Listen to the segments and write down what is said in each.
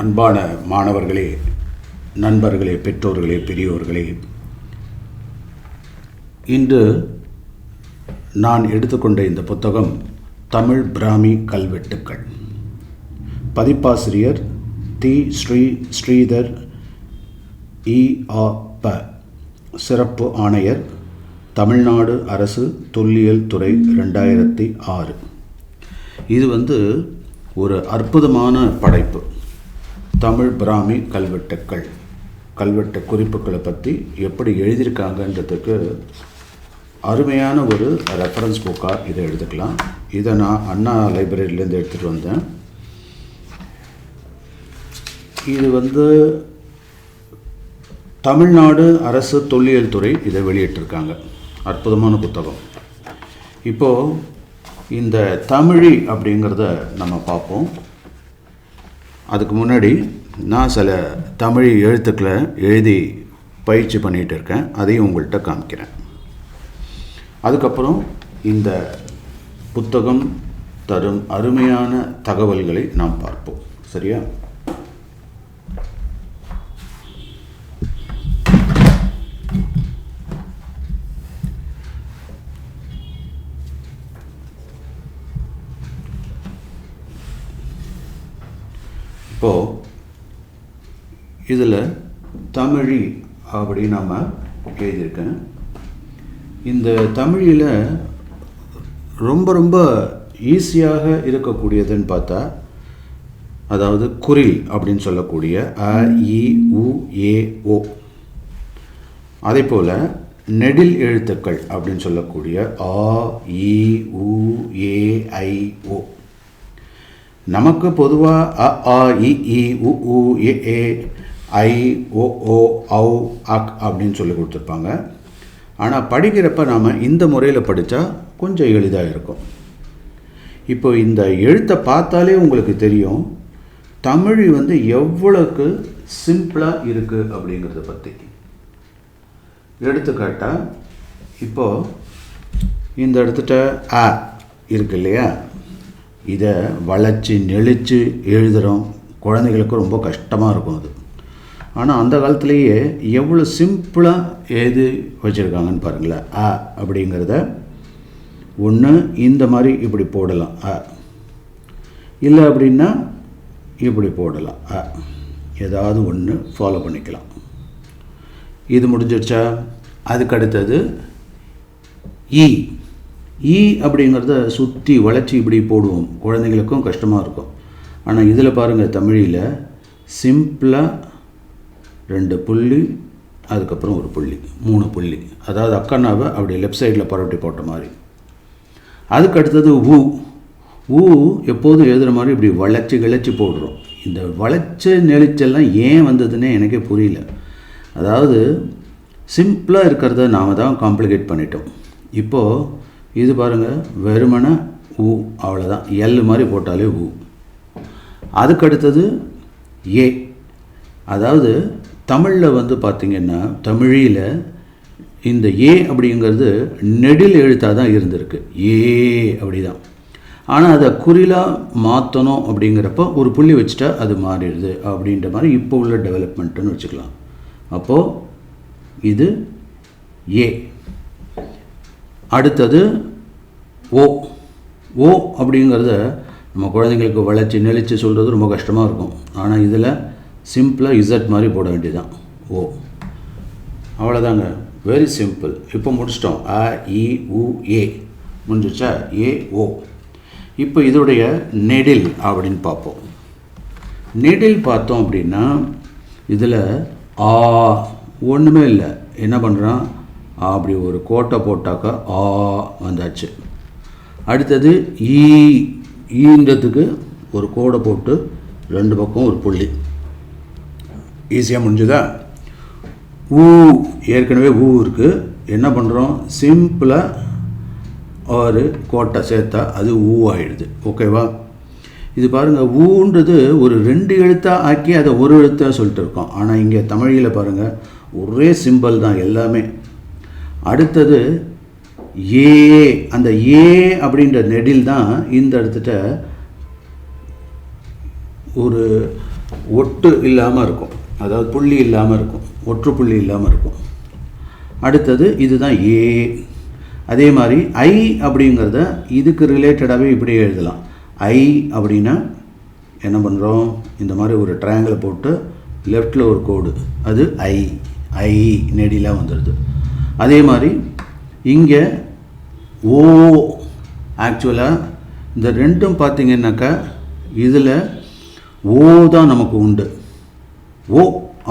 அன்பான மாணவர்களே, நண்பர்களே, பெற்றோர்களே, பெரியோர்களே, இன்று நான் எடுத்துக்கொண்ட இந்த புத்தகம் தமிழ் பிராமி கல்வெட்டுக்கள். பதிப்பாசிரியர் தி. ஸ்ரீதர் இ.ஆ.ப. சிறப்பு ஆணையர், தமிழ்நாடு அரசு தொல்லியல் துறை, 2006. இது ஒரு அற்புதமான படைப்பு. தமிழ் பிராமி கல்வெட்டுக்கள், கல்வெட்டு குறிப்புகளை பற்றி எப்படி எழுதியிருக்காங்கன்றதுக்கு அருமையான ஒரு ரெஃபரன்ஸ் புக்காக இதை எடுத்துக்கலாம். இதை நான் அண்ணா லைப்ரரியிலேருந்து எடுத்துகிட்டு வந்தேன். இது தமிழ்நாடு அரசு தொல்லியல் துறை இதை வெளியிட்டிருக்காங்க. அற்புதமான புத்தகம். இப்போது இந்த தமிழி அப்படிங்கிறத நம்ம பார்ப்போம். அதுக்கு முன்னாடி நான் சில தமிழ் எழுத்துக்களை எழுதி பயிற்சி பண்ணிகிட்டு இருக்கேன். அதையும் உங்கள்கிட்ட காமிக்கிறேன். அதுக்கப்புறம் இந்த புத்தகம் தரும் அருமையான தகவல்களை நாம் பார்ப்போம். சரியா? இப்போது இதில் தமிழி அப்படி நாம் எழுதியிருக்கேன். இந்த தமிழில் ரொம்ப ஈஸியாக இருக்கக்கூடியதுன்னு பார்த்தா, அதாவது குறில் அப்படின்னு சொல்லக்கூடிய அ, இ, உ, ஏ, ஓ. அதே போல் நெடில் எழுத்துக்கள் அப்படின்னு சொல்லக்கூடிய ஆ, இ, உ, ஏ, ஐ, ஓ. நமக்கு பொதுவாக அ, ஆ, இ, ஈ, உ, ஊ, ஏ, ஏ, ஐ, ஓ, ஓ, ஔ, அக் அப்படின்னு சொல்லி கொடுத்துருப்பாங்க. ஆனால் படிக்கிறப்ப நாம் இந்த முறையில் படித்தா கொஞ்சம் எளிதாக இருக்கும். இப்போ இந்த எழுத்தை பார்த்தாலே உங்களுக்கு தெரியும் தமிழ் எவ்வளோக்கு சிம்பிளாக இருக்குது அப்படிங்கிறத பற்றி. எடுத்துக்காட்டால் இப்போது இந்த இடத்துட்ட அ இருக்கு இல்லையா, இதை வளைச்சி நெளிச்சு எழுதுகிறோம். குழந்தைகளுக்கு ரொம்ப கஷ்டமாக இருக்கும் அது. ஆனால் அந்த காலத்துலேயே எவ்வளோ சிம்பிளாக எழுதி வச்சுருக்காங்கன்னு பாருங்களேன். அ அப்படிங்கிறத ஒன்று இந்த மாதிரி இப்படி போடலாம், அ. இல்லை அப்படின்னா இப்படி போடலாம், அ. ஏதாவது ஒன்று ஃபாலோ பண்ணிக்கலாம். இது முடிஞ்சிடுச்சா? அதுக்கு அடுத்தது இ. ஈ அப்படிங்கிறத சுற்றி வளைச்சி இப்படி போடுவோம். குழந்தைங்களுக்கும் கஷ்டமாக இருக்கும். ஆனால் இதில் பாருங்கள், தமிழில் சிம்பிளாக 2 புள்ளி, அதுக்கப்புறம் ஒரு புள்ளி, 3 புள்ளி. அதாவது அக்கண்ணாவை அப்படி லெஃப்ட் சைடில் பரவட்டி போட்ட மாதிரி. அதுக்கு அடுத்தது ஊ. ஊ எப்போதும் எழுதுகிற மாதிரி இப்படி வளைச்சி கிளச்சி போடுறோம். இந்த வளைச்ச நெளிச்செல்லாம் ஏன் வந்ததுன்னே எனக்கே புரியல. அதாவது சிம்பிளாக இருக்கிறத நாம் தான் காம்ப்ளிகேட் பண்ணிட்டோம். இப்போது இது பாருங்கள், வெறுமனை ஊ, அவ்வளோதான். எல் மாதிரி போட்டாலே ஊ. அதுக்கு அடுத்தது ஏ. அதாவது தமிழில் பார்த்திங்கன்னா, தமிழில் இந்த ஏ அப்படிங்கிறது நெடில் எழுத்தாக தான் இருந்திருக்கு. ஏ அப்படி தான். ஆனால் அதை குறிலாக மாற்றணும் அப்படிங்கிறப்போ ஒரு புள்ளி வச்சுட்டா அது மாறிடுது அப்படின்ற மாதிரி இப்போ உள்ள டெவலப்மெண்ட்டுன்னு வச்சுக்கலாம். அப்போது இது ஏ. அடுத்தது ஓ. ஓ அப்படிங்கிறத நம்ம குழந்தைங்களுக்கு வளைச்சி நெளிச்சு சொல்கிறது ரொம்ப கஷ்டமாக இருக்கும். ஆனால் இதில் சிம்பிளாக இசட் மாதிரி போட வேண்டியதுதான், ஓ. அவ்வளோதாங்க, வெரி சிம்பிள். இப்போ முடிச்சிட்டோம். அ, இ, உ, ஏ முடிஞ்சிச்சா? ஏ, ஓ. இப்போ இதோடைய நெடில் அப்படின்னு பார்ப்போம். நெடில் பார்த்தோம் அப்படின்னா இதில் ஆ ஒன்றுமே இல்லை. என்ன பண்ணுறான், அப்படி ஒரு கோட்டை போட்டாக்கா ஆ வந்தாச்சு. அடுத்தது ஈ. ஈன்றதுக்கு ஒரு கோடை போட்டு 2 பக்கம் ஒரு புள்ளி. ஈஸியாக முடிஞ்சுதா? ஊ, ஏற்கனவே ஊ இருக்குது. என்ன பண்ணுறோம், சிம்பிளாக ஒரு கோட்டை சேர்த்தா அது ஊ ஆகிடுது. ஓகேவா? இது பாருங்கள், ஊன்றது ஒரு 2 எழுத்தாக ஆக்கி அதை ஒரு எழுத்தாக சொல்லிட்டு இருக்கோம். ஆனால் இங்கே தமிழில் பாருங்கள், ஒரே சிம்பிள் தான் எல்லாமே. அடுத்தது ஏ. அந்த ஏ அப்படின்ற நெடில் தான் இந்த இடத்துட்ட ஒரு ஒட்டு இல்லாமல் இருக்கும், அதாவது புள்ளி இல்லாமல் இருக்கும், ஒற்று புள்ளி இல்லாமல் இருக்கும். அடுத்தது இதுதான் ஏ. அதே மாதிரி ஐ அப்படிங்கிறத இதுக்கு ரிலேட்டடாகவே இப்படி எழுதலாம். ஐ அப்படின்னா என்ன பண்ணுறோம், இந்த மாதிரி ஒரு ட்ரையாங்கிளை போட்டு லெஃப்டில் ஒரு கோடு, அது ஐ. ஐ நெடிலாம் வந்துடுது. அதே மாதிரி இங்கே ஓ. ஆக்சுவலாக இந்த ரெண்டும் பார்த்திங்கன்னாக்கா இதில் ஓ தான் நமக்கு உண்டு. ஓ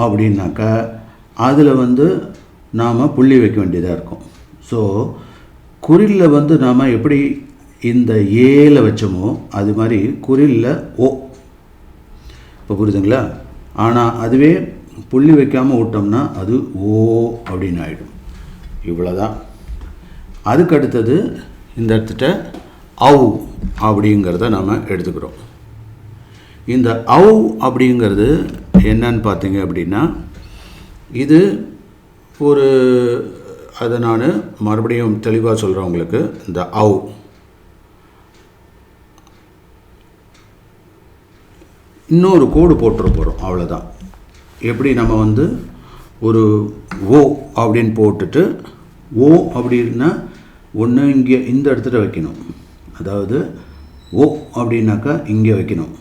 அப்படின்னாக்கா அதில் நாம் புள்ளி வைக்க வேண்டியதாக இருக்கும். ஸோ குறிலில் நாம் எப்படி இந்த ஏல வச்சோமோ அது மாதிரி குறிலில் ஓ. இப்போ புரியுதுங்களா? ஆனால் அதுவே புள்ளி வைக்காமல் விட்டோம்னா அது ஓ அப்படின்னு ஆகிடும். இவ்வளோதான். அதுக்கு அடுத்தது இந்த இடத்துல அவு அப்படிங்கிறத நாம் எடுத்துக்கிறோம். இந்த அவு அப்படிங்கிறது என்னன்னு பார்த்தீங்க அப்படின்னா, இது ஒரு, அதை நான் மறுபடியும் தெளிவாக சொல்கிறேன் உங்களுக்கு. இந்த அவு இன்னொரு கோடு போட்டுற போகிறோம், அவ்வளோதான். எப்படி நம்ம ஒரு ஓ அப்படின்னு போட்டுட்டு, ஓ அப்படின்னா ஒன்று இங்கே இந்த இடத்துல வைக்கணும், அதாவது ஓ அப்படின்னாக்கா இங்கே வைக்கணும்.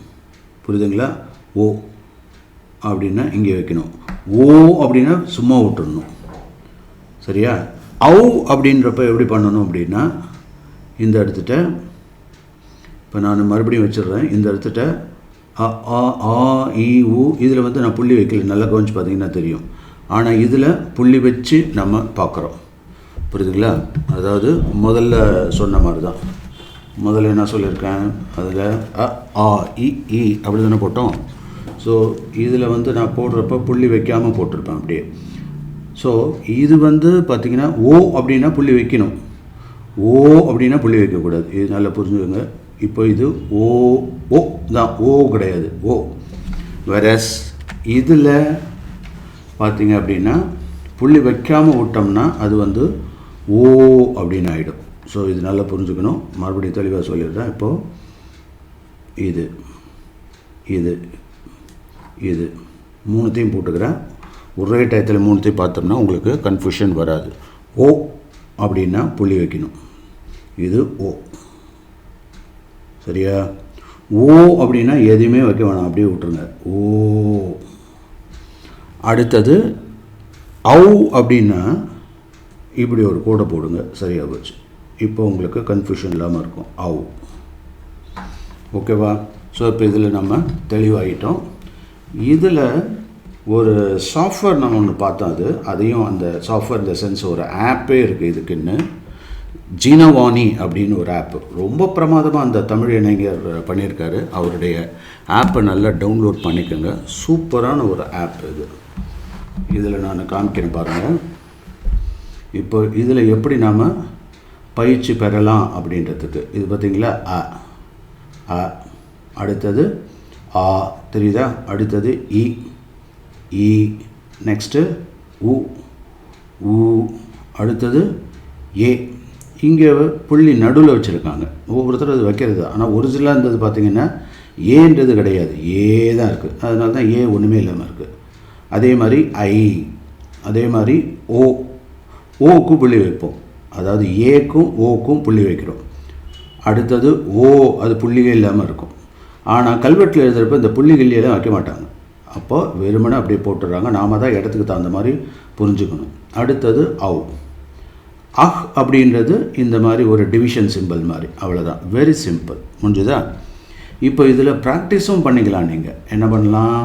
புரியுதுங்களா? ஓ அப்படின்னா இங்கே வைக்கணும். ஓ அப்படின்னா சும்மா விட்டுடணும். சரியா? அவு அப்படின்றப்ப எப்படி பண்ணணும் அப்படின்னா, இந்த இடத்துட்ட இப்போ நான் மறுபடியும் வச்சிடுறேன். இந்த இடத்துட்ட அ ஆ ஆ இ ஊ இதில் நான் புள்ளி வைக்கல, நல்லா கவனிச்சு பார்த்தீங்கன்னா தெரியும். ஆனால் இதில் புள்ளி வச்சு நம்ம பார்க்குறோம். புரியுதுங்களா? அதாவது முதல்ல சொன்ன மாதிரி தான். முதல்ல என்ன சொல்லியிருக்கேன், அதில் அ ஆ இ இ அப்படி தானே போட்டோம். ஸோ இதில் நான் போடுறப்ப புள்ளி வைக்காமல் போட்டிருப்பேன் அப்படியே. ஸோ இது பார்த்திங்கன்னா ஓ அப்படின்னா புள்ளி வைக்கணும், ஓ அப்படின்னா புள்ளி வைக்கக்கூடாது. இது நல்லா புரிஞ்சுக்கோங்க. இப்போ இது ஓ ஓ தான், ஓ கிடையாது, ஓ. வேறஸ் இதில் பார்த்திங்க அப்படின்னா புள்ளி வைக்காமல் விட்டோம்னா அது ஓ அப்படின்னு ஆகிடும். ஸோ இது நல்லா புரிஞ்சுக்கணும். மறுபடியும் தெளிவாக சொல்லிடுறேன். இப்போது இது இது இது மூணுத்தையும் போட்டுக்கிறேன். ஒரே டயத்தில் மூணுத்தையும் பார்த்தோம்னா உங்களுக்கு கன்ஃபியூஷன் வராது. ஓ அப்படின்னா புள்ளி வைக்கணும், இது ஓ. சரியா? ஓ அப்படின்னா எதையுமே வைக்க வேணாம், அப்படியே விட்டுருங்க, ஓ. அடுத்தது அவு அப்படின்னா இப்படி ஒரு கோடை போடுங்க, சரியாக போச்சு. இப்போ உங்களுக்கு கன்ஃபியூஷன் இல்லாமல் இருக்கும், அவு. ஓகேவா? ஸோ இப்போ இதில் நம்ம தெளிவாகிட்டோம். இதில் ஒரு சாஃப்ட்வேர் நம்ம ஒன்று பார்த்தோம், அதையும் அந்த சாஃப்ட்வேர் இந்த சென்ஸ் ஒரு ஆப்பே இருக்குது இதுக்குன்னு. ஜீனவாணி அப்படின்னு ஒரு ஆப், ரொம்ப பிரமாதமாக அந்த தமிழ் இளைஞர் பண்ணியிருக்காரு. அவருடைய ஆப்பை நல்லா டவுன்லோட் பண்ணிக்கோங்க. சூப்பரான ஒரு ஆப் இது. இதில் நான் காமிக்கிறேன் பாருங்கள். இப்போ இதில் எப்படி நாம் பயிற்சி பெறலாம் அப்படின்றதுக்கு இது பார்த்திங்களா, அ அ, அடுத்தது ஆ, தெரியுதா? அடுத்தது இ இ, நெக்ஸ்ட்டு உ ஊ, அடுத்தது ஏ. இங்கே புள்ளி நடுவில் வச்சுருக்காங்க, ஒவ்வொருத்தரும் அது வைக்கிறது. ஆனால் ஒரிஜினலாக இருந்தது பார்த்திங்கன்னா ஏன்றது கிடையாது, ஏ தான் இருக்குது. அதனால தான் ஏ ஒன்றுமே இல்லாமல் இருக்குது. அதே மாதிரி ஐ, அதே மாதிரி ஓ. ஓக்கு புள்ளி வைப்போம், அதாவது ஏக்கும் ஓக்கும் புள்ளி வைக்கிறோம். அடுத்தது ஓ, அது புள்ளியே இல்லாமல் இருக்கும். ஆனால் கல்வெட்டில் எழுதுகிறப்ப இந்த புள்ளிகள்லாம் வைக்க மாட்டாங்க. அப்போ வெறுமனே அப்படியே போட்டுடுறாங்க. நாம் தான் இடத்துக்கு தகுந்த மாதிரி புரிஞ்சுக்கணும். அடுத்தது அவு. அஹ் அப்படின்றது இந்த மாதிரி ஒரு டிவிஷன் சிம்பிள் மாதிரி, அவ்வளோதான். வெரி சிம்பிள், முடிஞ்சுதா? இப்போ இதில் ப்ராக்டிஸும் பண்ணிக்கலாம். நீங்கள் என்ன பண்ணலாம்,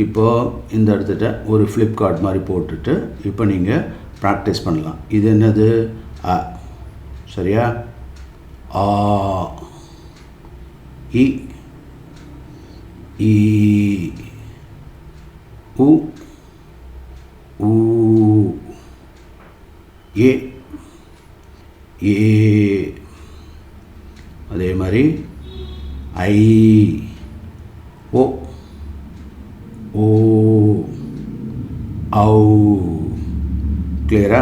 இப்போது இந்த இடத்துல ஒரு ஃப்ளிப்கார்ட் மாதிரி போட்டுட்டு இப்போ நீங்கள் ப்ராக்டிஸ் பண்ணலாம். இது என்னது, அ. சரியா? ஆ இ ஈ உ ஊ ஏ ஏ, அதே மாதிரி ஐ ஓ ஓ ஔ. கிளியரா?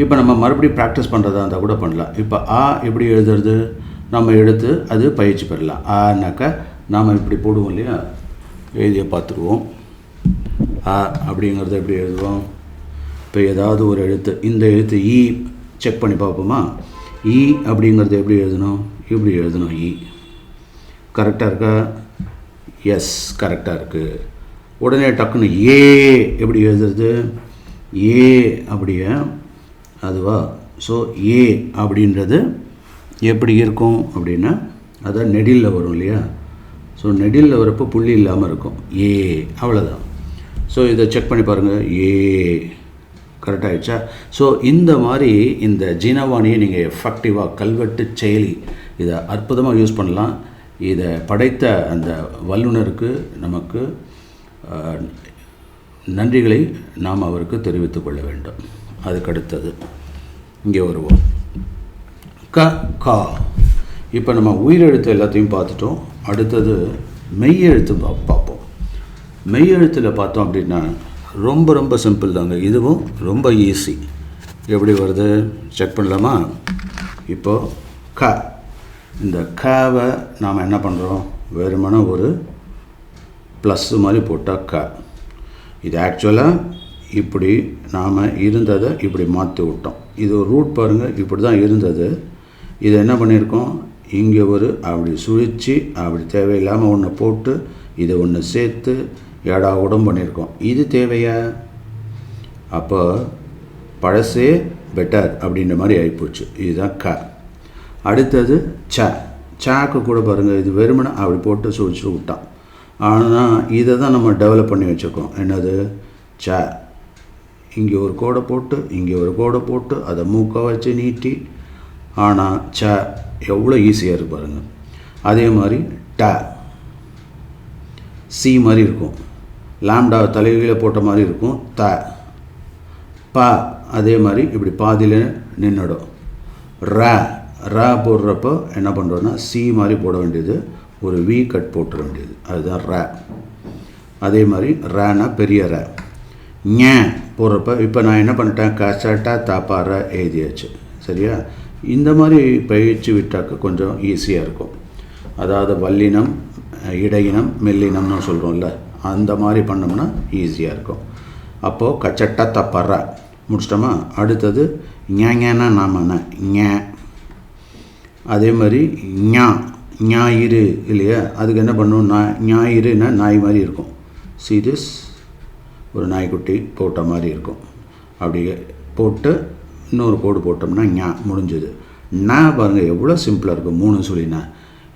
இப்போ நம்ம மறுபடியும் ப்ராக்டிஸ் பண்ணுறதா இருந்தால் கூட பண்ணலாம். இப்போ ஆ எப்படி எழுதுறது, நம்ம எடுத்து அது பயிற்சி பெறலாம். ஆனாக்கா நாம் இப்படி போடுவோம் இல்லையா, எழுதிய பார்த்துருவோம். அ அப்படிங்கிறத எப்படி எழுதுவோம்? இப்போ ஏதாவது ஒரு எழுத்து, இந்த எழுத்து இ செக் பண்ணி பார்ப்போமா? இ அப்படிங்கிறது எப்படி எழுதணும்? இப்படி எழுதணும். இ கரெக்டாக இருக்கா? எஸ், கரெக்டாக இருக்குது. உடனே டக்குன்னு ஏ எப்படி எழுதுறது? ஏ அப்படியே அதுவா? ஸோ ஏ அப்படின்றது எப்படி இருக்கும் அப்படின்னா, அதான் நெடிலில் வரும் இல்லையா? ஸோ நெடிலில் வரப்போ புள்ளி இல்லாமல் இருக்கும். ஏ, அவ்வளோதான். ஸோ இதை செக் பண்ணி பாருங்கள். ஏ கரெக்டாகிடுச்சா? ஸோ இந்த மாதிரி இந்த ஜீனவாணியை நீங்கள் எஃபெக்டிவாக கல்வெட்டு செயலி இதை அற்புதமாக யூஸ் பண்ணலாம். இதை படைத்த அந்த வல்லுநருக்கு நமக்கு நன்றிகளை நாம் அவருக்கு தெரிவித்துக் கொள்ள வேண்டும். அதுக்கடுத்தது இங்கே வருவோம். க கா. இப்போ நம்ம உயிரெழுத்து எல்லாத்தையும் பார்த்துட்டோம். அடுத்தது மெய்யெழுத்து பார்ப்போம். மெய்யெழுத்தில் பார்த்தோம் அப்படின்னா ரொம்ப ரொம்ப சிம்பிள் தாங்க. இதுவும் ரொம்ப ஈஸி. எப்படி வருது செக் பண்ணலாமா? இப்போது க, இந்த கவை நாம் என்ன பண்ணுறோம்? வெறுமனே ஒரு ப்ளஸ்ஸு மாதிரி போட்டால் க. இது ஆக்சுவலாக இப்படி நாம் இருந்ததை இப்படி மாற்றி விட்டோம். இது ஒரு ரூட் பாருங்கள், இப்படி தான் இருந்தது. இதை என்ன பண்ணியிருக்கோம்? இங்கே ஒரு அப்படி சுழித்து அப்படி தேவையில்லாமல் ஒன்று போட்டு இதை ஒன்று சேர்த்து ஏடா உடம் பண்ணியிருக்கோம். இது தேவையா? அப்போ பழசே பெட்டர் அப்படின்ற மாதிரி ஆகிப்போச்சு. இதுதான் க. அடுத்தது ச. சாக்கு கூட பாருங்கள், இது வெறுமனை அப்படி போட்டு சுழிச்சு விட்டான். ஆனால் இதை தான் நம்ம டெவலப் பண்ணி வச்சுருக்கோம். என்னது? ச. இங்கே ஒரு கோடை போட்டு இங்கே ஒரு கோடை போட்டு அதை மூக்க வச்சு நீட்டி. ஆனால் ச எவ்வளோ ஈஸியாக இருக்கு பாருங்கள். அதே மாதிரி ட சி மாதிரி இருக்கும். லாம்டா தலைகீழ போட்ட மாதிரி இருக்கும். த ப அதே மாதிரி இப்படி பாதியில் நின்றுடும். ர ரா போடுறப்போ என்ன பண்ணுறோன்னா சி மாதிரி போட வேண்டியது, ஒரு வி கட் போட்டுற வேண்டியது. அதுதான் ர. அதே மாதிரி ரேனா பெரிய ர. ஞ போடுறப்ப இப்போ நான் என்ன பண்ணிட்டேன்? கசட்டா தாப்பார எழுதியாச்சு. சரியா? இந்த மாதிரி பயிற்சி விட்டாக்க கொஞ்சம் ஈஸியாக இருக்கும். அதாவது வல்லினம், இடையினம், மெல்லினம்னு சொல்கிறோம்ல, அந்த மாதிரி பண்ணோம்னா ஈஸியாக இருக்கும். அப்போது கச்சட்டா தப்பற முடிச்சிட்டோமா? அடுத்தது ஞாங்கன்னா நாம ஞ. அதே மாதிரி ஞா ஞாயிறு இல்லையா? அதுக்கு என்ன பண்ணணும்? ஞாயிறுனா நாய் மாதிரி இருக்கும். சீரியஸ் ஒரு நாய்க்குட்டி போட்ட மாதிரி இருக்கும். அப்படி போட்டு இன்னொரு கோடு போட்டோம்னா ஞா முடிஞ்சது. நான் பாருங்கள் எவ்வளோ சிம்பிளாக இருக்கும். 3 சொல்லினா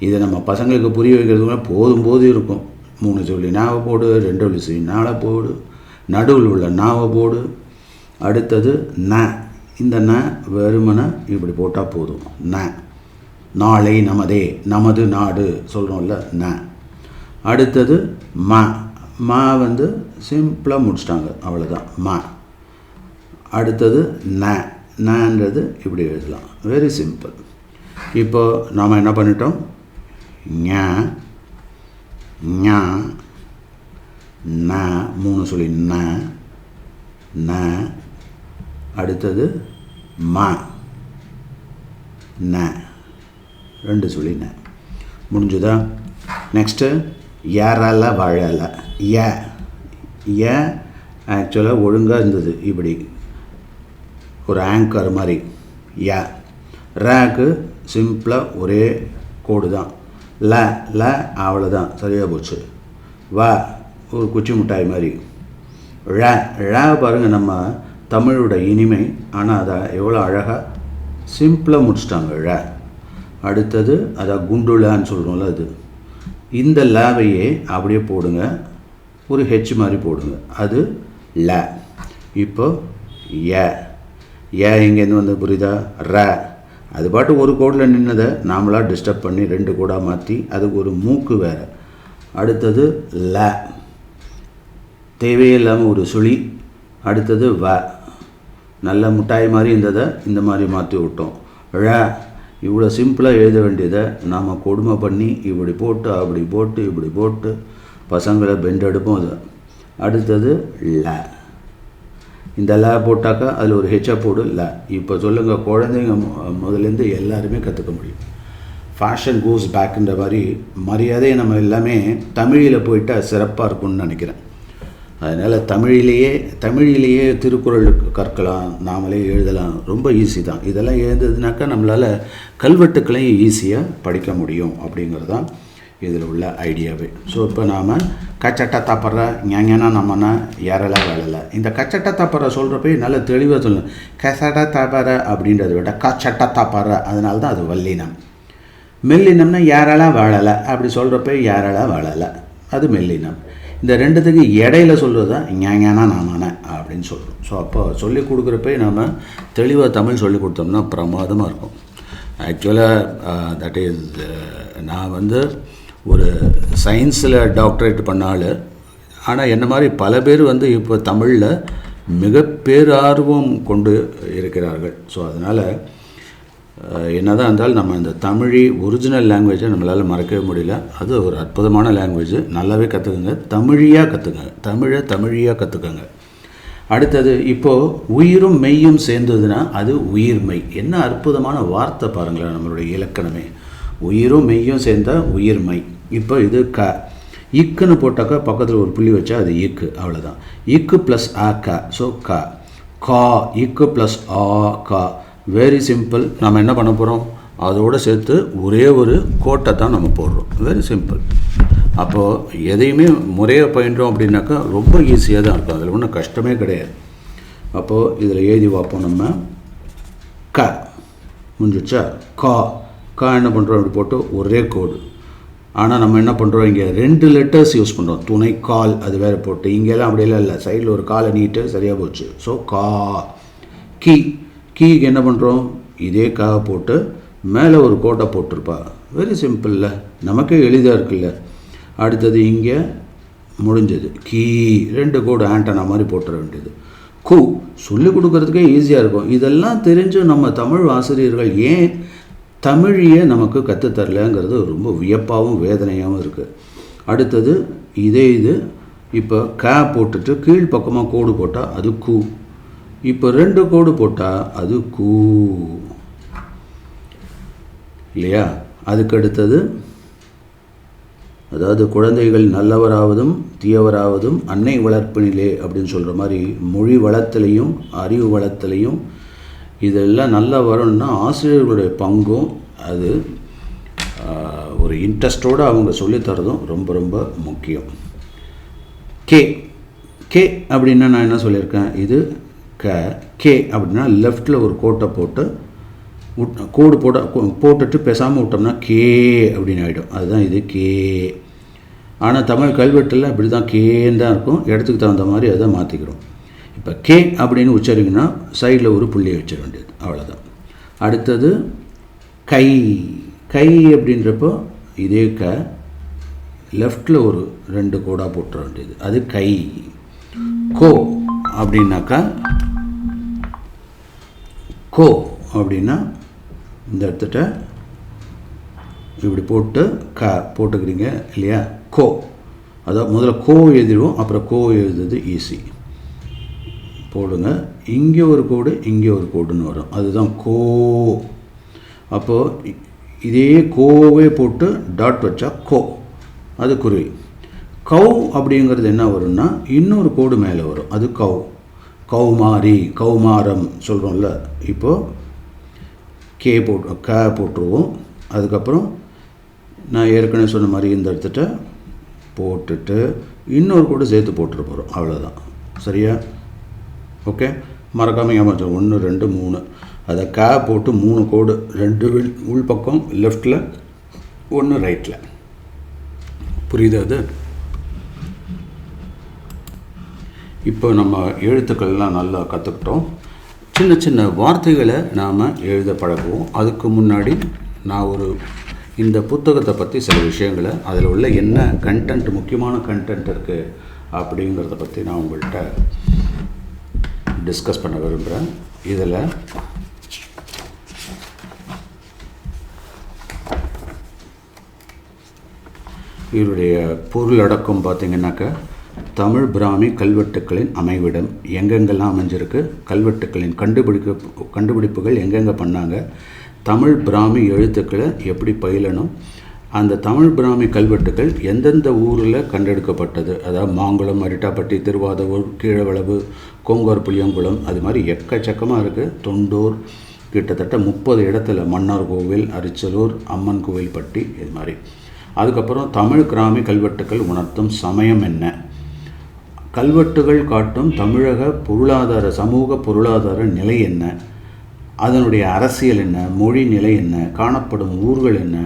இதை நம்ம பசங்களுக்கு புரிய வைக்கிறதுக்குள்ள போதும் இருக்கும். 3 சொல்லி நாவை போடு, 2 சொல்லி நாளை போடு, நடுவில் உள்ள நாவை போடு. அடுத்தது ந. இந்த ந வெறுமனை இப்படி போட்டால் போதும். ந. நாளை நமதே, நமது நாடு சொல்கிறோம்ல, ந. அடுத்தது ம. ம வந்து சிம்பிளாக முடிச்சிட்டாங்க, அவ்வளோதான் ம. அடுத்தது ந. நன்றது இப்படி எழுதலாம், வெரி சிம்பிள். இப்போ நாம் என்ன பண்ணிட்டோம்? ஞ ஞ ந 3 சொல்லி ந ந. அடுத்தது ம ந 2 சொல்லி ந. முடிஞ்சுதா? நெக்ஸ்ட்டு ஏறல வாழல. ஏ ஆக்சுவலாக ஒழுங்காக இருந்தது, இப்படி ஒரு ஆங்கர் மாதிரி. ரேக்கு சிம்பிளாக ஒரே கோடு தான். ல அவ்வளோதான், சரியாக போச்சு. ஒரு குச்சி மிட்டாய் மாதிரி. ழ பாருங்கள், நம்ம தமிழோட இனிமை. ஆனால் அதை எவ்வளோ அழகாக சிம்பிளாக முடிச்சிட்டாங்க. ழ. அடுத்தது அதான் குண்டுலான்னு சொல்கிறோம்ல, அது. இந்த லாவையே அப்படியே போடுங்க, ஒரு ஹெச் மாதிரி போடுங்க, அது ல. இப்போ ஏ இங்கேருந்து வந்து புரியுதா? ர. அது பாட்டு ஒரு கோடில் நின்னதை நாமளாக டிஸ்டர்ப் பண்ணி 2 கோடாக மாற்றி அதுக்கு ஒரு மூக்கு வேறு. அடுத்தது ல, தேவையில்லாமல் ஒரு சுழி. அடுத்தது நல்ல முட்டாய் மாதிரி இருந்ததை இந்த மாதிரி மாற்றி விட்டோம். ழ. இவ்வளோ சிம்பிளாக எழுத வேண்டியதை நாம் கொடுமை பண்ணி இப்படி போட்டு அப்படி போட்டு இப்படி போட்டு பசங்களை பெண்ட் எடுப்போம். அது அடுத்தது ல. இந்த ல போட்டாக்கா அதில் ஒரு ஹெச்ஐ போடு ல. இப்போ சொல்லுங்கள், குழந்தைங்க முதலேருந்து எல்லாருமே கற்றுக்க முடியும். ஃபேஷன் கோஸ் பேக்குன்ற மாதிரி மரியாதையை நம்ம எல்லாமே தமிழில் போயிட்டால் சிறப்பாக இருக்கும்னு நினைக்கிறேன். அதனால் தமிழிலேயே திருக்குறள் கற்கலாம், நாமளே எழுதலாம், ரொம்ப ஈஸி தான். இதெல்லாம் எழுந்ததுனாக்கா நம்மளால் கல்வெட்டுக்களையும் ஈஸியாக படிக்க முடியும் அப்படிங்கிறது தான் இதில் உள்ள ஐடியாவே. ஸோ இப்போ நாம் கச்சட்டா தாப்பற ஞாங்கன்னா நம்மனா ஏறலை வேலை. இந்த கச்சட்டா தாப்பற சொல்கிறப்ப நல்லா தெளிவாக சொல்லணும். கசட்டா தாப்பற அப்படின்றத விட கச்சட்டா தாப்பற, அதனால தான் அது வல்லினம். மெல்லினம்னா ஏறலாம் வாழலை அப்படி சொல்கிறப்ப ஏறலாம் வாழலை, அது மெல்லினம். இந்த ரெண்டுத்துக்கு இடையில சொல்கிறது தான் ஞாங்கன்னா நாமான அப்படின்னு சொல்கிறோம். ஸோ அப்போ சொல்லிக் கொடுக்குறப்ப நம்ம தெளிவாக தமிழ் சொல்லிக் கொடுத்தோம்னா பிரமாதமாக இருக்கும். ஆக்சுவலாக தட் இஸ் நான் ஒரு சயின்ஸில் டாக்டரேட் பண்ணால், ஆனால் என்ன மாதிரி பல பேர் இப்போ தமிழில் மிக பேரார்வம் கொண்டு இருக்கிறார்கள். ஸோ அதனால் என்ன தான் இருந்தாலும் நம்ம இந்த தமிழ் ஒரிஜினல் லாங்குவேஜை நம்மளால் மறக்கவே முடியல. அது ஒரு அற்புதமான லாங்குவேஜ், நல்லாவே கற்றுக்குங்க, தமிழியாக கற்றுக்கங்க. அடுத்தது இப்போது உயிரும் மெய்யும் சேர்ந்ததுன்னா அது உயிர்மெய். என்ன அற்புதமான வார்த்தை பாருங்களேன், நம்மளுடைய இலக்கணமே. உயிரும் மெய்யும் சேர்ந்தால் உயிர்மெய். இப்போ இது இக்குன்னு போட்டாக்கா பக்கத்தில் ஒரு புள்ளி வச்சா அது இக்கு, அவ்வளோதான். இக்கு ப்ளஸ் ஆ கா, ஸோ கா இக்கு ப்ளஸ் ஆ கா. Very simple. நம்ம என்ன பண்ண போகிறோம், அதோடு சேர்த்து ஒரே ஒரு கோட்டை தான் நம்ம போடுறோம். Very simple. அப்போது எதையுமே முறையாக பயின்றோம் அப்படின்னாக்கா ரொம்ப ஈஸியாக தான் இருக்கும், அதில் ஒன்றும் கஷ்டமே கிடையாது. அப்போது இதில் எழுதி பார்ப்போம். நம்ம முடிஞ்சிச்சா. கா என்ன பண்ணுறோம், அப்படி போட்டு ஒரே கோடு. ஆனால் நம்ம என்ன பண்ணுறோம், இங்கே 2 லெட்டர்ஸ் யூஸ் பண்ணுறோம். துணை கால் அது வேறு போட்டு, இங்கெல்லாம் அப்படியெல்லாம் இல்லை, சைடில் ஒரு காலை நீட்டு சரியாக போச்சு. ஸோ கீக்கு என்ன பண்ணுறோம், இதே போட்டு மேலே ஒரு கோட்டை போட்டிருப்பா. வெரி சிம்பிளில், நமக்கே எளிதாக இருக்குல்ல. அடுத்தது இங்கே முடிஞ்சது. 2 கோடு ஆண்டனா மாதிரி போட்டுற வேண்டியது. சொல்லிக் கொடுக்குறதுக்கே ஈஸியாக இருக்கும். இதெல்லாம் தெரிஞ்சு நம்ம தமிழ் ஆசிரியர்கள் ஏன் தமிழையே நமக்கு கற்றுத்தரலங்கிறது ரொம்ப வியப்பாகவும் வேதனையாகவும் இருக்குது. அடுத்தது இது இப்போ போட்டுட்டு கீழ்ப்பக்கமாக கோடு போட்டால் அது இப்போ 2 கோடு போட்டால் அது இல்லையா. அதுக்கு அடுத்தது, அதாவது குழந்தைகள் நல்லவராவதும் தீயவராவதும் அன்னை வளர்ப்பினிலே அப்படின்னு சொல்கிற மாதிரி மொழி வளத்திலையும் அறிவு வளத்திலையும் இதெல்லாம் நல்லா வரணும்னா ஆசிரியர்களுடைய பங்கும் அது ஒரு இன்ட்ரெஸ்டோடு அவங்க சொல்லித்தரதும் ரொம்ப ரொம்ப முக்கியம். கே அப்படின்னா நான் என்ன சொல்லியிருக்கேன், இது கே அப்படின்னா லெஃப்டில் ஒரு கோட்டை போட்டு கோடு போட்டுட்டு பேசாமல் விட்டோம்னா கே அப்படின்னு ஆகிடும். அதுதான் இது கே. ஆனால் தமிழ் கல்வெட்டில் இப்படி தான் கேன்னு தான் இருக்கும், இடத்துக்கு தகுந்த மாதிரி அதை மாற்றிக்கிறோம். இப்போ கே அப்படின்னு உச்சரிங்கன்னா சைடில் ஒரு புள்ளியை வச்சிட வேண்டியது, அவ்வளோதான். அடுத்தது கை அப்படின்றப்போ இதே லெஃப்டில் ஒரு 2 கோடாக போட்டுற வேண்டியது, அது கை. அப்படின்னாக்கா அப்படின்னா இந்த இடத்துட்ட இப்படி போட்டு போட்டுக்கிறீங்க இல்லையா. அதாவது முதல்ல எழுதிடுவோம், அப்புறம் எழுதுறது ஈஸி. போடுங்க. இங்கே ஒரு கோடு, இங்கே ஒரு கோடுன்னு வரும், அதுதான் அப்போது இதே கோவே போட்டு டாட் வச்சா அது குருவி. அப்படிங்கிறது என்ன வரும்னா இன்னொரு கோடு மேலே வரும், அது கௌமாரி கௌமாரம் சொல்கிறோம்ல. இப்போது போட்டுருவோம். அதுக்கப்புறம் நான் ஏற்கனவே சொன்ன மாதிரி இந்த இடத்துட்ட போட்டுட்டு இன்னொரு கோடு சேர்த்து போட்டுட்டு போகிறோம், அவ்வளோதான். சரியா? ஓகே, மறக்காமல் ஏமாற்ற 1 2 3 அதை போட்டு 3 கோடு, 2 உள் பக்கம் லெஃப்டில் 1 ரைட்டில். புரியுது? அது இப்போ நம்ம எழுத்துக்கள்லாம் நல்லா கற்றுக்கிட்டோம். சின்ன சின்ன வார்த்தைகளை நாம் எழுத பழகுவோம். அதுக்கு முன்னாடி நான் இந்த புத்தகத்தை பற்றி சில விஷயங்களை, அதில் உள்ள என்ன கண்டென்ட், முக்கியமான கண்டென்ட் இருக்குது அப்படிங்கிறத பற்றி நான் உங்கள்கிட்ட டிஸ்கஸ் பண்ண விரும்புகிறேன். இதில் இதனுடைய பொருளடக்கம் பார்த்திங்கனாக்கா, தமிழ் பிராமி கல்வெட்டுக்களின் அமைவிடம் எங்கெங்கெல்லாம் அமைஞ்சிருக்கு, கல்வெட்டுக்களின் கண்டுபிடிப்புகள் எங்கெங்கே பண்ணாங்க, தமிழ் பிராமி எழுத்துக்களை எப்படி பயிலணும், அந்த தமிழ் பிராமி கல்வெட்டுக்கள் எந்தெந்த ஊரில் கண்டெடுக்கப்பட்டது, அதாவது மாங்குளம், அரிட்டாப்பட்டி, திருவாதூர், கீழவளவு, கோங்கோர், புளியங்குளம், அது மாதிரி எக்கச்சக்கமாக இருக்குது. தொண்டூர், கிட்டத்தட்ட 30 இடத்துல, மன்னார் கோவில், அரிச்சலூர், அம்மன் கோவில்பட்டி, இது மாதிரி. அதுக்கப்புறம் தமிழ் கிராமி கல்வெட்டுக்கள் உணர்த்தும் சமயம் என்ன, கல்வெட்டுகள் காட்டும் தமிழக பொருளாதார சமூக பொருளாதார நிலை என்ன, அதனுடைய அரசியல் என்ன, மொழி நிலை என்ன, காணப்படும் ஊர்கள் என்ன,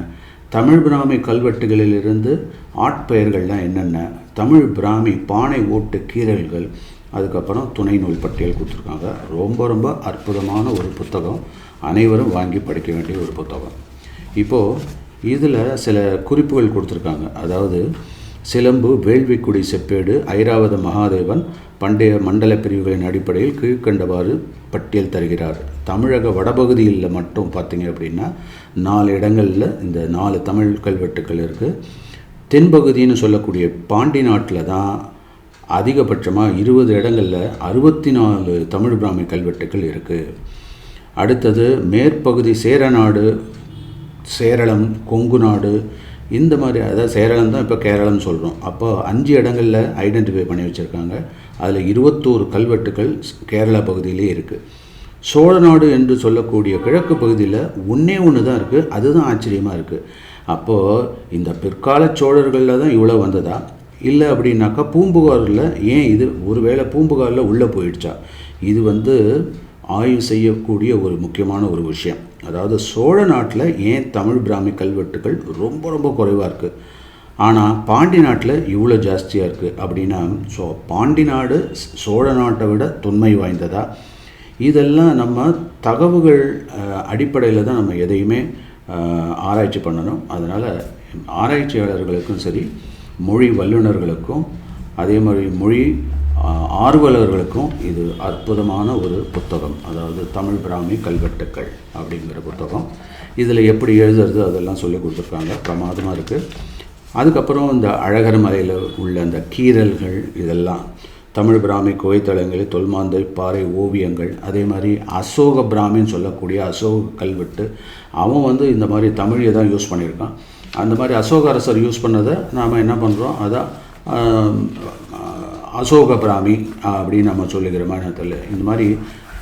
தமிழ் பிராமி கல்வெட்டுகளிலிருந்து ஆட்பெயர்கள்லாம் என்னென்ன, தமிழ் பிராமி பானை ஓட்டு கீறல்கள், அதுக்கப்புறம் துணை நூல் பட்டியல் கொடுத்துருக்காங்க. ரொம்ப ரொம்ப அற்புதமான ஒரு புத்தகம், அனைவரும் வாங்கி படிக்க வேண்டிய ஒரு புத்தகம். இப்போது இதில் சில குறிப்புகள் கொடுத்துருக்காங்க. அதாவது சிலம்பு, வேள்விக்குடி செப்பேடு, ஐராவத மகாதேவன் பண்டைய மண்டல பிரிவுகளின் அடிப்படையில் கீழ்கண்டவாறு பட்டியல் தருகிறார். தமிழக வடபகுதியில் மட்டும் பார்த்திங்க அப்படின்னா 4 இடங்களில் இந்த 4 தமிழ் கல்வெட்டுக்கள் இருக்குது. தென்பகுதின்னு சொல்லக்கூடிய பாண்டி நாட்டில் தான் அதிகபட்சமாக 20 இடங்களில் 64 தமிழ் பிராமி கல்வெட்டுக்கள் இருக்குது. அடுத்தது மேற்பகுதி சேரநாடு, சேரளம், கொங்கு நாடு, இந்த மாதிரி, அதாவது சேரளம் தான் இப்போ கேரளம் சொல்கிறோம். அப்போ 5 இடங்களில் ஐடென்டிஃபை பண்ணி வச்சுருக்காங்க. அதில் 21 கல்வெட்டுக்கள் கேரளா பகுதியிலே இருக்குது. சோழ நாடு என்று சொல்லக்கூடிய கிழக்கு பகுதியில் ஒன்று தான் இருக்குது. அதுதான் ஆச்சரியமாக இருக்குது. அப்போது இந்த பிற்கால சோழர்களில் தான் இவ்வளோ வந்ததா, இல்லை அப்படின்னாக்கா பூம்புகாரில் ஏன் இது ஒருவேளை பூம்புகாரில் உள்ளே போயிடுச்சா, இது ஆய்வு செய்யக்கூடிய ஒரு முக்கியமான ஒரு விஷயம். அதாவது சோழ நாட்டில் ஏன் தமிழ் பிராமி கல்வெட்டுகள் ரொம்ப ரொம்ப குறைவாக இருக்குது, ஆனால் பாண்டி நாட்டில் இவ்வளோ ஜாஸ்தியாக இருக்குது அப்படின்னா, பாண்டி நாடு சோழ நாட்டை விட தொன்மை வாய்ந்ததா, இதெல்லாம் நம்ம தகவல்கள் அடிப்படையில் தான் நம்ம எதையுமே ஆராய்ச்சி பண்ணணும். அதனால் ஆராய்ச்சியாளர்களுக்கும் சரி, மொழி வல்லுநர்களுக்கும், அதே மாதிரி மொழி ஆர்வலர்களுக்கும் இது அற்புதமான ஒரு புத்தகம். அதாவது தமிழ் பிராமி கல்வெட்டுக்கள் அப்படிங்கிற புத்தகம். இதில் எப்படி எழுதுறது அதெல்லாம் சொல்லி கொடுத்துருக்காங்க. பிரமாதமாக இருக்குது. அதுக்கப்புறம் இந்த அழகர் மலையில் உள்ள அந்த கீறல்கள், இதெல்லாம் தமிழ் பிராமி கோய்த்தளங்களில் தொல்மாந்தை பாறை ஓவியங்கள், அதே மாதிரி அசோக பிராமின்னு சொல்லக்கூடிய அசோக கல்வெட்டு, அவன் இந்த மாதிரி தமிழை தான் யூஸ் பண்ணியிருக்கான். அந்த மாதிரி அசோக அரசர் யூஸ் பண்ணதை நாம் என்ன பண்ணுறோம், அதான் அசோக பிராமி அப்படின்னு நம்ம சொல்லிக்கிற மாதிரி. இந்த மாதிரி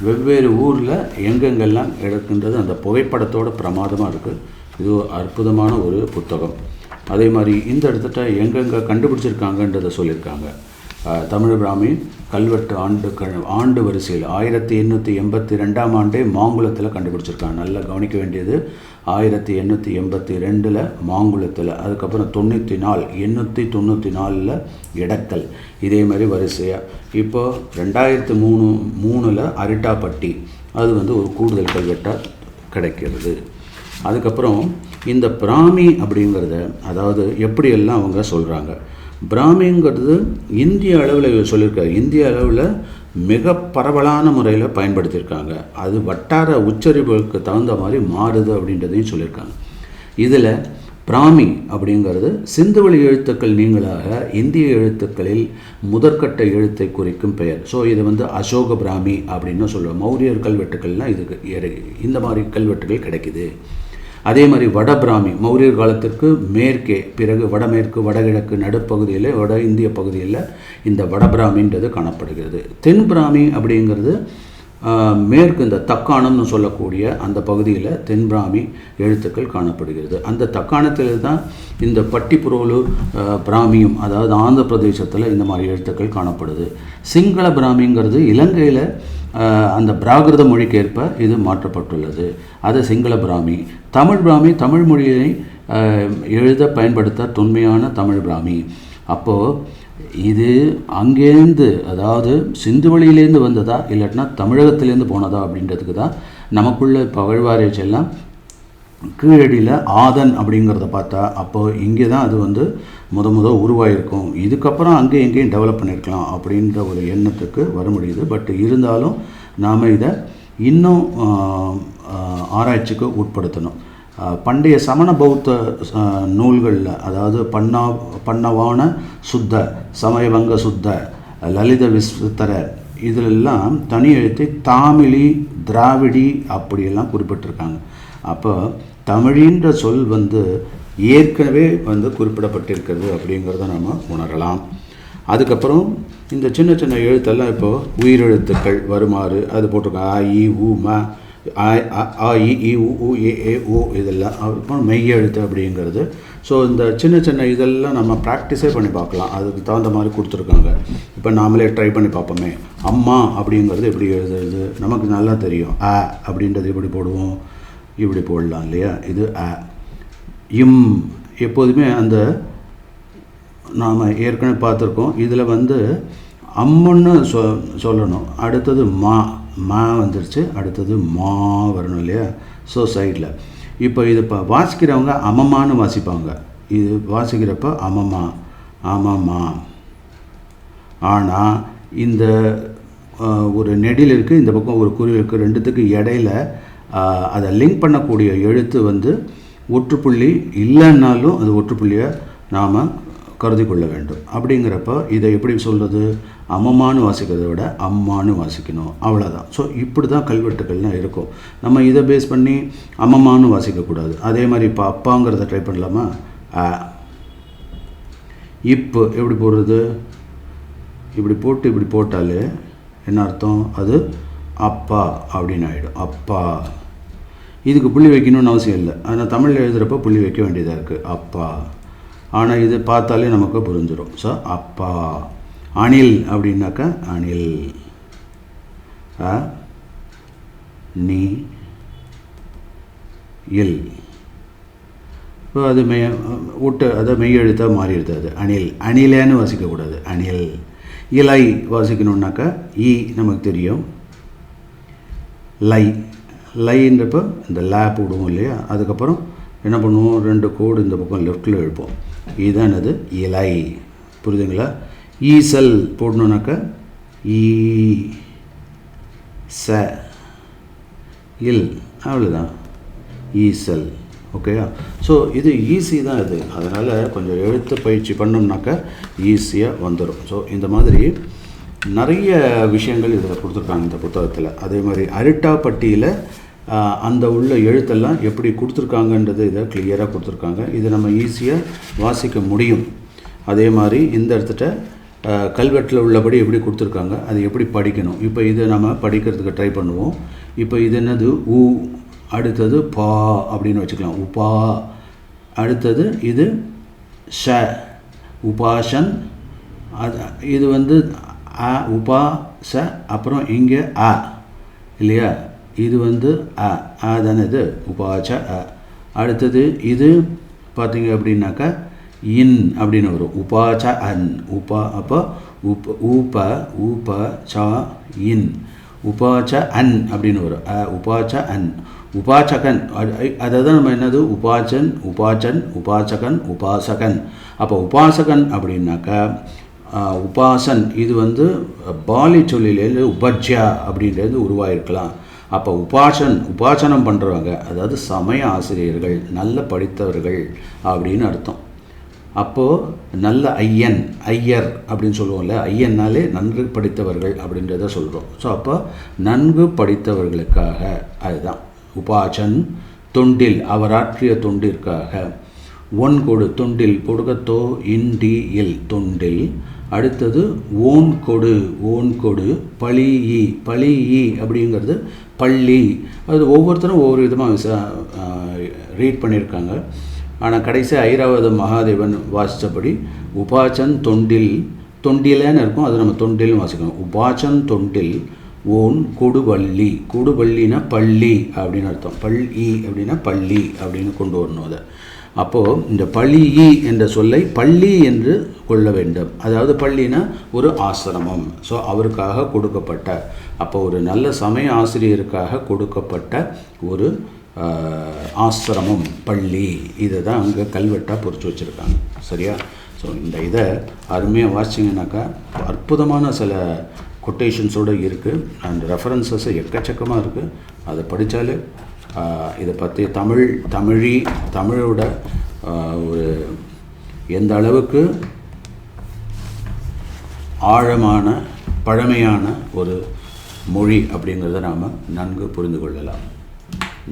வெவ்வேறு ஊரில் எங்கெங்கெல்லாம் எடுக்கின்றது அந்த புகைப்படத்தோட பிரமாதமாக இருக்குது. இது அற்புதமான ஒரு புத்தகம். அதே மாதிரி இந்த இடத்துல எங்கெங்கே கண்டுபிடிச்சிருக்காங்கன்றதை சொல்லியிருக்காங்க. தமிழ் பிராமி கல்வெட்டு ஆண்டு வரிசையில் 1882ஆம் ஆண்டே மாங்குளத்தில் கண்டுபிடிச்சிருக்காங்க. நல்லா கவனிக்க வேண்டியது, 1882 மாங்குளத்தில், அதுக்கப்புறம் 894 இடக்கல், இதே மாதிரி வரிசையாக. இப்போ 2003 அரிட்டாப்பட்டி, அது ஒரு கூடுதல் கல்வெட்டாக கிடைக்கிறது. அதுக்கப்புறம் இந்த பிராமி அப்படிங்கிறத, அதாவது எப்படியெல்லாம் அவங்க சொல்கிறாங்க, பிராமிங்கிறது இந்திய அளவில் சொல்லியிருக்காரு. இந்திய அளவில் மிக பரவலான முறையில் பயன்படுத்தியிருக்காங்க. அது வட்டார உச்சரிப்புகளுக்கு தகுந்த மாதிரி மாறுது அப்படின்றதையும் சொல்லியிருக்காங்க. இதில் பிராமி அப்படிங்கிறது சிந்துவெளி எழுத்துக்கள் நீங்களாக இந்திய எழுத்துக்களில் முதற்கட்ட எழுத்தை குறிக்கும் பெயர். ஸோ இது அசோக பிராமி அப்படின்னு சொல்லுவோம். மௌரியர் கல்வெட்டுக்கள்லாம் இதுக்கு இந்த மாதிரி கல்வெட்டுகள் கிடைக்குது. அதே மாதிரி வடபிராமி மௌரியர் காலத்திற்கு மேற்கே, பிறகு வடமேற்கு, வடகிழக்கு, நடுப்பகுதியில், வட இந்திய பகுதியில் இந்த வடபிராமின்றது காணப்படுகிறது. தென்பிராமி அப்படிங்கிறது மேற்கு, இந்த தக்காணம்னு சொல்லக்கூடிய அந்த பகுதியில் தென்பிராமி எழுத்துக்கள் காணப்படுகிறது. அந்த தக்காணத்தில் தான் இந்த பட்டிப்புரோலு பிராமியும், அதாவது ஆந்திர பிரதேசத்தில் இந்த மாதிரி எழுத்துக்கள் காணப்படுது. சிங்கள பிராமிங்கிறது இலங்கையில் அந்த பிராகிருத மொழிக்கேற்ப இது மாற்றப்பட்டுள்ளது. அது சிங்கள பிராமி. தமிழ் பிராமி தமிழ் மொழியை எழுத பயன்படுத்த தொன்மையான தமிழ் பிராமி. அப்போது இது அங்கேருந்து, அதாவது சிந்துவெளியிலேருந்து வந்ததா இல்லாட்டினா தமிழகத்திலேருந்து போனதா அப்படின்றதுக்கு தான் நமக்குள்ள பகழ்வாராய்ச்சி எல்லாம் கீழடியில் ஆதன் அப்படிங்கிறத பார்த்தா, அப்போது இங்கே தான் அது முத உருவாயிருக்கும். இதுக்கப்புறம் அங்கே எங்கேயும் டெவலப் பண்ணியிருக்கலாம் அப்படின்ற ஒரு எண்ணத்துக்கு வர முடியுது. பட் இருந்தாலும் நாம் இதை இன்னும் ஆராய்ச்சிக்கு உட்படுத்தணும். பண்டைய சமண பௌத்த நூல்களில், அதாவது பன்னவான சுத்த, சமயவங்க சுத்த, லலித விஸ்வத்தர, இதிலெல்லாம் தனி எழுத்தை தாமிழி, திராவிடி அப்படியெல்லாம் குறிப்பிட்டிருக்காங்க. அப்போ தமிழின்ற சொல் வந்து ஏற்கனவே வந்து குறிப்பிடப்பட்டிருக்கிறது அப்படிங்கிறத நம்ம உணரலாம். அதுக்கப்புறம் இந்த சின்ன சின்ன எழுத்தெல்லாம் இப்போது உயிரெழுத்துக்கள் வருமாறு அது போட்டிருக்கோம். ஆ இ உ ம ஆ இ உ ஏ ஏ ஓ இதெல்லாம். அப்புறம் மெய் எழுத்து அப்படிங்கிறது. ஸோ இந்த சின்ன சின்ன இதெல்லாம் நம்ம ப்ராக்டிஸே பண்ணி பார்க்கலாம். அதுக்கு தகுந்த மாதிரி கொடுத்துருக்காங்க. இப்போ நாமளே ட்ரை பண்ணி பார்ப்போமே. அம்மா அப்படிங்கிறது எப்படி எழுதுறது நமக்கு நல்லா தெரியும். ஆ அப்படின்றது எப்படி போடுவோம், இப்படி போடலாம் இல்லையா. இது ஆ. இம் எப்போதுமே அந்த நாம் ஏற்கனவே பார்த்துருக்கோம். இதில் வந்து அம்முன்னு சொல்லணும். அடுத்தது மா வந்துருச்சு. அடுத்தது மா வரணும் இல்லையா. ஸோ சைடில் இப்போ இது இப்போ வாசிக்கிறவங்க அமமானு வாசிப்பாங்க. இது வாசிக்கிறப்ப அமமா ஆமாம்மா. ஆனால் இந்த ஒரு நெடில் இருக்குது, இந்த பக்கம் ஒரு குருவி இருக்குது. ரெண்டுத்துக்கு இடையில அதை லிங்க் பண்ணக்கூடிய எழுத்து வந்து ஒற்றுப்புள்ளி இல்லைன்னாலும் அது ஒற்றுப்புள்ளியை நாம் கருதி கொள்ள வேண்டும். அப்படிங்கிறப்ப இதை எப்படி சொல்கிறது, அம்மம்மானு வாசிக்கிறத விட அம்மானு வாசிக்கணும், அவ்வளோதான். ஸோ இப்படி தான் கல்வெட்டுகள்லாம் இருக்கும். நம்ம இதை பேஸ் பண்ணி அம்மம்மானு வாசிக்கக்கூடாது. அதே மாதிரி இப்போ அப்பாங்கிறத ட்ரை பண்ணலாமா. இப்போ எப்படி போடுறது, இப்படி போட்டு இப்படி போட்டாலே என்ன அர்த்தம், அது அப்பா அப்படின்னு ஆகிடும். அப்பா. இதுக்கு புள்ளி வைக்கணும்னு அவசியம் இல்லை. ஆனால் தமிழில் எழுதுகிறப்ப புள்ளி வைக்க வேண்டியதாக இருக்குது. அப்பா. ஆனால் இது பார்த்தாலே நமக்கு புரிஞ்சிடும். ஸோ அப்பா. அணில் அப்படின்னாக்கா அணில். நீ இல். இப்போ அது அதை மெய் எழுத்தாக மாறிடுது. அது அணில். அணிலேன்னு வாசிக்கக்கூடாது, அணில். இலை வாசிக்கணுன்னாக்கா ஈ நமக்கு தெரியும். லைன்றப்போ இந்த லே போடுவோம் இல்லையா. அதுக்கப்புறம் என்ன பண்ணுவோம், 2 கோடு இந்த பக்கம் லெஃப்டில் எழுப்போம். இதுதான் என்னது, இலை. புரியுதுங்களா. ஈசல் போடணுன்னாக்கா ஈ ச இல், அவ்வளோதான், ஈசல். ஓகேயா. ஸோ இது ஈஸி தான் இது. அதனால் கொஞ்சம் எழுத்து பயிற்சி பண்ணோம்னாக்கா ஈஸியாக வந்துடும். ஸோ இந்த மாதிரி நிறைய விஷயங்கள் இதில் கொடுத்துருக்காங்க இந்த புத்தகத்தில். அதே மாதிரி அரிட்டாப்பட்டியில் அந்த உள்ள எழுத்தெல்லாம் எப்படி கொடுத்துருக்காங்கன்றது இதை கிளியராக கொடுத்துருக்காங்க. இதை நம்ம ஈஸியாக வாசிக்க முடியும். அதே மாதிரி இந்த இடத்துல கல்வெட்டில் உள்ளபடி எப்படி கொடுத்துருக்காங்க, அது எப்படி படிக்கணும். இப்போ இதை நம்ம படிக்கிறதுக்கு ட்ரை பண்ணுவோம். இப்போ இது என்னது, ஊ. அடுத்தது பா அப்படின்னு வச்சுக்கலாம், உபா. அடுத்தது இது ஷ, உபாஷன். அது இது வந்து அ, உபா ச. அப்புறம் இங்கே அ இல்லையா. இது வந்து அ தானே, இது உபாச்ச அ. அடுத்தது இது பார்த்தீங்க அப்படின்னாக்கா இன் அப்படின்னு வரும், உபாச்ச அன். உபா. அப்போ ஊப ச இன், உபாச்ச அன் அப்படின்னு வரும். உபாச்ச அன். உபாச்சகன், அதை தான் நம்ம என்னது, உபாச்சன், உபாச்சகன், உபாசகன். அப்போ உபாசகன் அப்படின்னாக்கா உபாசன். இது வந்து பாலி சொல்லிலேருந்து உபஜ்யா அப்படின்றது உருவாயிருக்கலாம். அப்போ உபாசனம் பண்ணுறவங்க, அதாவது சமய ஆசிரியர்கள், நல்ல படித்தவர்கள் அப்படின்னு அர்த்தம். அப்போது நல்ல ஐயர் அப்படின்னு சொல்லுவோம்ல. ஐயன்னாலே நன்கு படித்தவர்கள் அப்படின்றத சொல்கிறோம். ஸோ அப்போ நன்கு படித்தவர்களுக்காக அதுதான் உபாசன். தொண்டில், அவர் ஆற்றிய தொண்டிற்காக. ஒன்கொடு, தொண்டில் பொடுகத்தோ இன்டி இல், தொண்டில். அடுத்தது ஓன்கொடு. பழி அப்படிங்கிறது பள்ளி. அது ஒவ்வொருத்தரும் ஒவ்வொரு விதமாக ரீட் பண்ணியிருக்காங்க. ஆனால் கடைசி ஐராவத மகாதேவன் வாசித்தபடி உபாச்சன் தொண்டிலன்னு இருக்கும், அது நம்ம தொண்டில்னு வாசிக்கணும். உபாச்சன் தொண்டில் ஓன் கொடுவள்ளி. கொடுவள்ளினா பள்ளி அப்படின்னு அர்த்தம். பள்ளி அப்படின்னா பள்ளி அப்படின்னு கொண்டு வரணும் அதை. அப்போது இந்த பள்ளி என்ற சொல்லை பள்ளி என்று கொள்ள வேண்டும். அதாவது பள்ளினா ஒரு ஆசிரமம். ஸோ அவருக்காக கொடுக்கப்பட்ட, அப்போ ஒரு நல்ல சமய ஆசிரியருக்காக கொடுக்கப்பட்ட ஒரு ஆசிரமம் பள்ளி. இதை தான் அங்கே கல்வெட்டாக பொறிச்சு வச்சுருக்காங்க. சரியா. ஸோ இந்த இதை அருமையாக வாசிச்சிங்கனாக்கா அற்புதமான சில கொட்டேஷன்ஸோடு இருக்குது. அண்ட் ரெஃபரன்சஸ் எக்கச்சக்கமாக இருக்குது. அதை படித்தாலே இதை பற்றி தமிழோட ஒரு எந்த அளவுக்கு ஆழமான பழமையான ஒரு மொழி அப்படிங்கிறத நாம் நன்கு புரிந்து கொள்ளலாம்.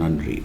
நன்றி.